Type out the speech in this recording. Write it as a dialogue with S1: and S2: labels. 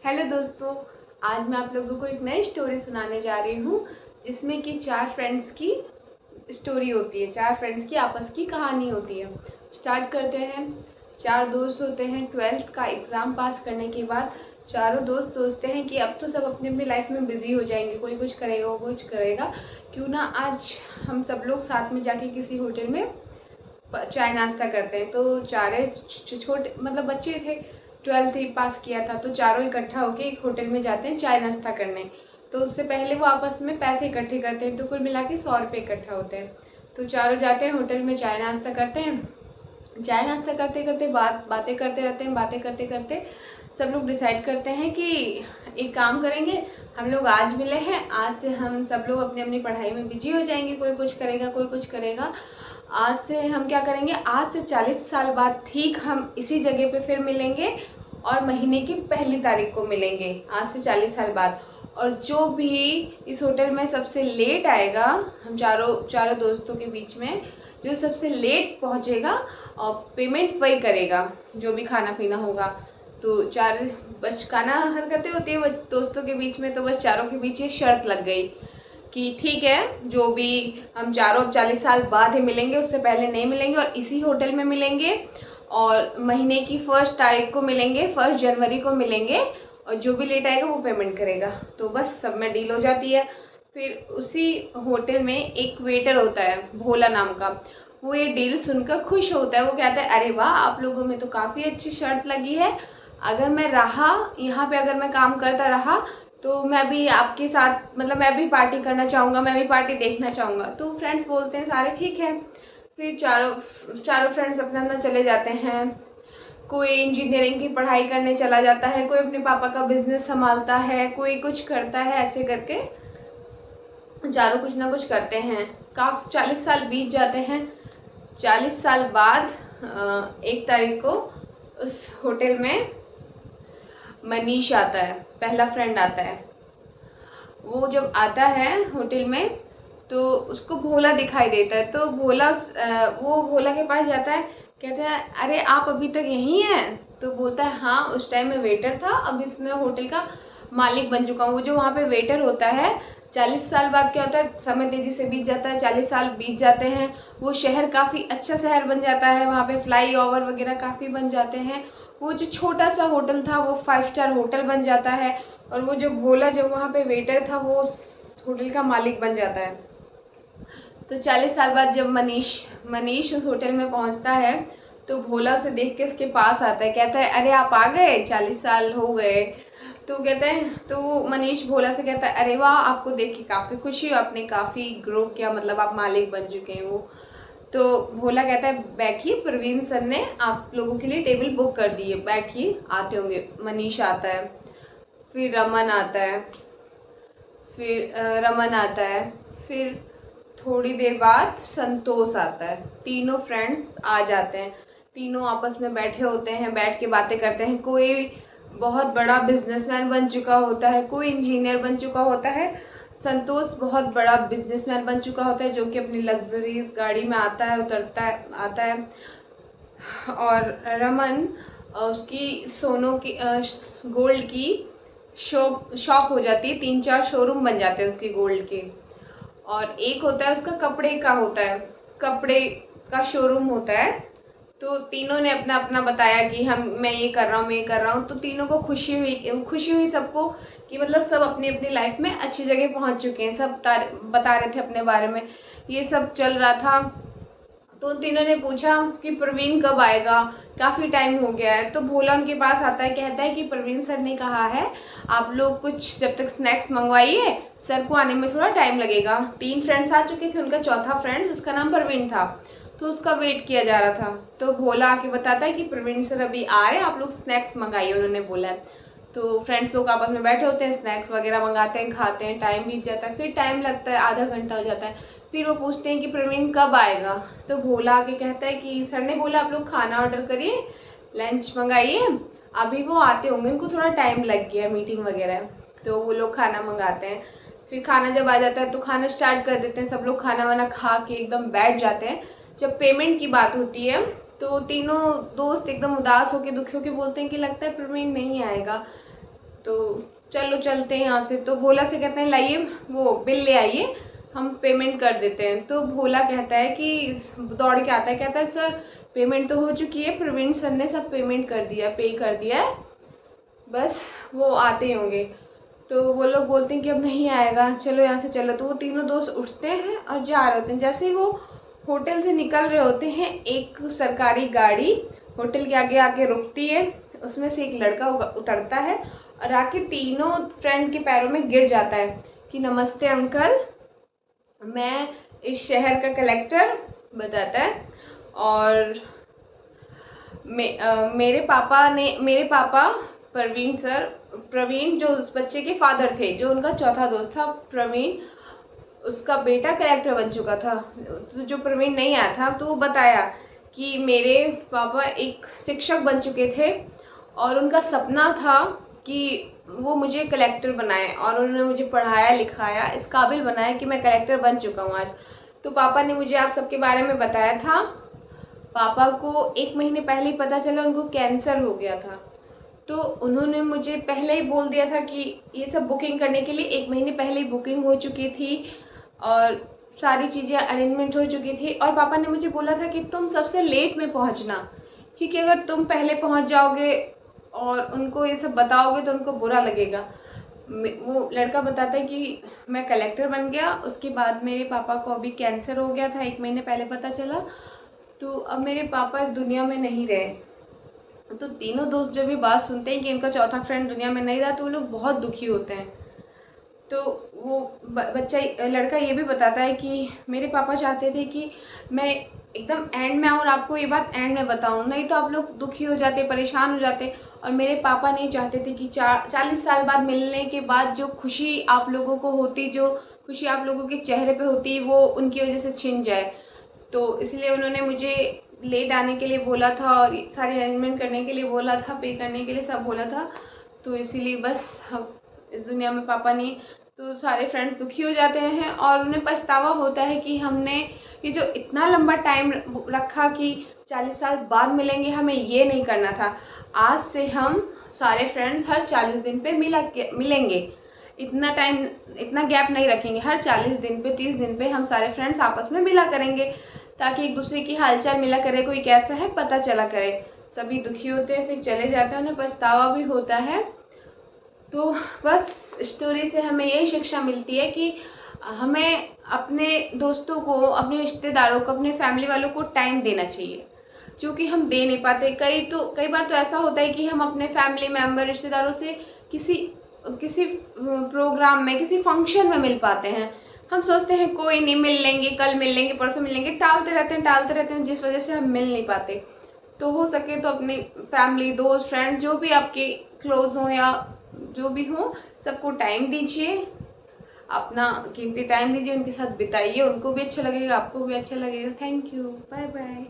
S1: Hello दोस्तों, आज मैं आप लोगों को एक नई स्टोरी सुनाने जा रही हूँ जिसमें कि 4 फ्रेंड्स की स्टोरी होती है। 4 फ्रेंड्स की आपस की कहानी होती है। स्टार्ट करते हैं। 4 दोस्त होते हैं। 12th का एग्ज़ाम पास करने के बाद चारों दोस्त सोचते हैं कि अब तो सब अपनी अपनी लाइफ में बिजी हो जाएंगे, कोई कुछ करेगा वो कुछ करेगा, क्यों ना आज हम सब लोग साथ में जाके किसी होटल में चाय नाश्ता करते हैं। तो चारे छोटे मतलब बच्चे थे, 12th ही पास किया था, तो चारों इकट्ठा होके एक होटल में जाते हैं चाय नाश्ता करने। तो उससे पहले वो आपस में पैसे इकट्ठे करते हैं, तो कुल मिला के 100 रुपये इकट्ठा होते हैं। तो चारों जाते हैं होटल में चाय नाश्ता करते हैं। चाय नाश्ता करते करते बातें करते रहते हैं। बातें करते करते सब लोग डिसाइड करते हैं कि एक काम करेंगे, हम लोग आज मिले हैं, आज से हम सब लोग अपनी अपनी पढ़ाई में बिजी हो जाएंगे, कोई कुछ करेगा कोई कुछ करेगा। आज से हम क्या करेंगे, आज से 40 साल बाद ठीक हम इसी जगह पे फिर मिलेंगे और महीने की पहली तारीख को मिलेंगे, आज से 40 साल बाद। और जो भी इस होटल में सबसे लेट आएगा, हम चारों दोस्तों के बीच में जो सबसे लेट पहुंचेगा और पेमेंट वही करेगा, जो भी खाना पीना होगा। तो चार बचकाना हरकतें होती है वो दोस्तों के बीच में, तो बस चारों के बीच ये शर्त लग गई कि ठीक है, जो भी हम चारों अब 40 साल बाद ही मिलेंगे, उससे पहले नहीं मिलेंगे और इसी होटल में मिलेंगे और महीने की 1 तारीख को मिलेंगे, 1 जनवरी को मिलेंगे और जो भी लेट आएगा वो पेमेंट करेगा। तो बस सब में डील हो जाती है। फिर उसी होटल में एक वेटर होता है भोला नाम का। वो ये डील सुनकर खुश होता है। वो कहता है, अरे वाह, आप लोगों में तो काफ़ी अच्छी शर्त लगी है। अगर मैं रहा यहाँ पे, अगर मैं काम करता रहा तो मैं भी आपके साथ मतलब मैं भी पार्टी करना चाहूँगा, मैं भी पार्टी देखना चाहूँगा। तो फ्रेंड्स बोलते हैं सारे ठीक है। फिर चारों फ्रेंड्स अपना अपना चले जाते हैं। कोई इंजीनियरिंग की पढ़ाई करने चला जाता है, कोई अपने पापा का बिजनेस संभालता है, कोई कुछ करता है। ऐसे करके चारों कुछ ना कुछ करते हैं। काफ़ी 40 साल बीत जाते हैं। 40 साल बाद 1 तारीख को उस होटल में मनीष आता है, पहला फ्रेंड आता है। वो जब आता है होटल में तो उसको भोला दिखाई देता है। तो वो भोला के पास जाता है, कहता है, अरे आप अभी तक यहीं हैं? तो बोलता है, हाँ, उस टाइम मैं वेटर था, अब इसमें होटल का मालिक बन चुका हूँ। वो जो वहाँ पे वेटर होता है, 40 साल बाद क्या होता है, समय तेजी से बीत जाता है, 40 साल बीत जाते हैं। वो शहर काफ़ी अच्छा शहर बन जाता है, वहाँ पे फ्लाई ओवर वगैरह काफ़ी बन जाते हैं। वो जो छोटा सा होटल था वो 5 स्टार होटल बन जाता है और वो जो भोला जो वहाँ पे वेटर था वो उस होटल का मालिक बन जाता है। तो 40 साल बाद जब मनीष उस होटल में पहुँचता है तो भोला उसे देख के उसके पास आता है, कहता है, अरे आप आ गए, 40 साल हो गए। तो कहते हैं, तो मनीष भोला से कहता है, अरे वाह, आपको देख के काफ़ी खुशी हुई, आपने काफ़ी ग्रो किया, मतलब आप मालिक बन चुके हैं। वो तो भोला कहता है, बैठिए, प्रवीण सर ने आप लोगों के लिए टेबल बुक कर दी है, बैठिए, आते होंगे। मनीष आता है, फिर रमन आता है, फिर थोड़ी देर बाद संतोष आता है। तीनों फ्रेंड्स आ जाते हैं। तीनों आपस में बैठे होते हैं, बैठ के बातें करते हैं। कोई बहुत बड़ा बिजनेसमैन बन चुका होता है, कोई इंजीनियर बन चुका होता है। संतोष बहुत बड़ा बिजनेसमैन बन चुका होता है, जो कि अपनी लग्जरीज गाड़ी में आता है, उतरता है, आता है। और रमन उसकी सोनों की गोल्ड की शॉप हो जाती है, 3-4 शोरूम बन जाते हैं उसके गोल्ड के। और एक होता है उसका कपड़े का होता है, कपड़े का शोरूम होता है। तो तीनों ने अपना अपना बताया कि मैं ये कर रहा हूँ, मैं ये कर रहा हूँ। तो तीनों को खुशी हुई सबको कि मतलब सब अपनी अपनी लाइफ में अच्छी जगह पहुँच चुके हैं। सब बता रहे थे अपने बारे में, ये सब चल रहा था। तो तीनों ने पूछा कि प्रवीण कब आएगा, काफ़ी टाइम हो गया है। तो भोला उनके पास आता है, कहता है कि प्रवीण सर ने कहा है आप लोग कुछ जब तक स्नैक्स मंगवाइए, सर को आने में थोड़ा टाइम लगेगा। 3 फ्रेंड्स आ चुके थे, उनका चौथा फ्रेंड उसका नाम प्रवीण था, तो उसका वेट किया जा रहा था। तो भोला आके बताता है कि प्रवीण सर अभी आ रहे हैं, आप लोग स्नैक्स मंगाइए, उन्होंने बोला है। तो फ्रेंड्स लोग आपस में बैठे होते हैं, स्नैक्स वगैरह मंगाते हैं, खाते हैं, टाइम बीत जाता है। फिर टाइम लगता है, आधा घंटा हो जाता है। फिर वो पूछते हैं कि प्रवीण कब आएगा। तो भोला आके कहता है कि सर ने बोला आप लोग खाना ऑर्डर करिए, लंच मंगाइए, अभी वो आते होंगे, उनको थोड़ा टाइम लग गया, मीटिंग वगैरह। तो वो लोग खाना मंगाते हैं। फिर खाना जब आ जाता है तो खाना स्टार्ट कर देते हैं। सब लोग खाना वाना खा के एकदम बैठ जाते हैं। जब पेमेंट की बात होती है तो तीनों दोस्त एकदम उदास होके, दुखी होके बोलते हैं कि लगता है प्रवीण नहीं आएगा। तो चलो चलते हैं यहाँ से। तो भोला से कहते हैं लाइए वो बिल ले आइए, हम पेमेंट कर देते हैं। तो भोला कहता है कि दौड़ के आता है, कहता है सर पेमेंट तो हो चुकी है, प्रवीण सर ने सब पेमेंट कर दिया, पे कर दिया है, बस वो आते होंगे। तो वो लोग बोलते हैं कि अब नहीं आएगा, चलो यहाँ से चलो। तो वो तीनों दोस्त उठते हैं और जा रहे होते हैं। जैसे ही वो होटल से निकल रहे होते हैं, एक सरकारी गाड़ी होटल के आगे आके रुकती है। उसमें से एक लड़का उतरता है और आके तीनों फ्रेंड के पैरों में गिर जाता है कि नमस्ते अंकल, मैं इस शहर का कलेक्टर, बताता है। और मेरे पापा प्रवीण जो उस बच्चे के फादर थे, जो उनका चौथा दोस्त था प्रवीण, उसका बेटा कलेक्टर बन चुका था। तो जो प्रवीण नहीं आया था, तो वो बताया कि मेरे पापा एक शिक्षक बन चुके थे और उनका सपना था कि वो मुझे कलेक्टर बनाए, और उन्होंने मुझे पढ़ाया लिखाया, इस काबिल बनाया कि मैं कलेक्टर बन चुका हूँ आज। तो पापा ने मुझे आप सबके बारे में बताया था। पापा को 1 महीने पहले ही पता चला उनको कैंसर हो गया था। तो उन्होंने मुझे पहले ही बोल दिया था कि ये सब बुकिंग करने के लिए 1 महीने पहले ही बुकिंग हो चुकी थी और सारी चीज़ें अरेंजमेंट हो चुकी थी। और पापा ने मुझे बोला था कि तुम सबसे लेट में पहुंचना, क्योंकि अगर तुम पहले पहुंच जाओगे और उनको ये सब बताओगे तो उनको बुरा लगेगा। वो लड़का बताता है कि मैं कलेक्टर बन गया, उसके बाद मेरे पापा को अभी कैंसर हो गया था, 1 महीने पहले पता चला, तो अब मेरे पापा इस दुनिया में नहीं रहे। तो तीनों दोस्त जब ये बात सुनते हैं कि इनका चौथा फ्रेंड दुनिया में नहीं रहा, तो वो लोग बहुत दुखी होते हैं। तो वो लड़का ये भी बताता है कि मेरे पापा चाहते थे कि मैं एकदम एंड में आऊँ और आपको ये बात एंड में बताऊँ, नहीं तो आप लोग दुखी हो जाते, परेशान हो जाते। और मेरे पापा नहीं चाहते थे कि 40 साल बाद मिलने के बाद जो खुशी आप लोगों को होती, जो खुशी आप लोगों के चेहरे पे होती, वो उनकी वजह से छिन जाए। तो इसलिए उन्होंने मुझे लेट आने के लिए बोला था और सारे अरेंजमेंट करने के लिए बोला था, पे करने के लिए सब बोला था। तो इसीलिए बस हम इस दुनिया में पापा नहीं। तो सारे फ्रेंड्स दुखी हो जाते हैं और उन्हें पछतावा होता है कि हमने ये जो इतना लंबा टाइम रखा कि 40 साल बाद मिलेंगे, हमें ये नहीं करना था। आज से हम सारे फ्रेंड्स हर 40 दिन पे मिलेंगे, इतना टाइम, इतना गैप नहीं रखेंगे। हर 40 दिन पे, 30 दिन पे हम सारे फ्रेंड्स आपस में मिला करेंगे, ताकि एक दूसरे की हालचाल मिला करे, कोई कैसा है पता चला करे। सभी दुखी होते हैं, फिर चले जाते हैं, उन्हें पछतावा भी होता है। तो बस स्टोरी से हमें यही शिक्षा मिलती है कि हमें अपने दोस्तों को, अपने रिश्तेदारों को, अपने फैमिली वालों को टाइम देना चाहिए, जो कि हम दे नहीं पाते। कई बार तो ऐसा होता है कि हम अपने फैमिली मेम्बर, रिश्तेदारों से किसी प्रोग्राम में, किसी फंक्शन में मिल पाते हैं। हम सोचते हैं कोई नहीं, मिल लेंगे, कल मिल लेंगे, परसों मिल लेंगे, टालते रहते हैं, जिस वजह से हम मिल नहीं पाते। तो हो सके तो अपनी फैमिली, दोस्त, फ्रेंड, जो भी आपके क्लोज हों या जो भी हो, सबको टाइम दीजिए, अपना कीमती टाइम दीजिए, उनके साथ बिताइए, उनको भी अच्छा लगेगा, आपको भी अच्छा लगेगा। Thank you, bye bye.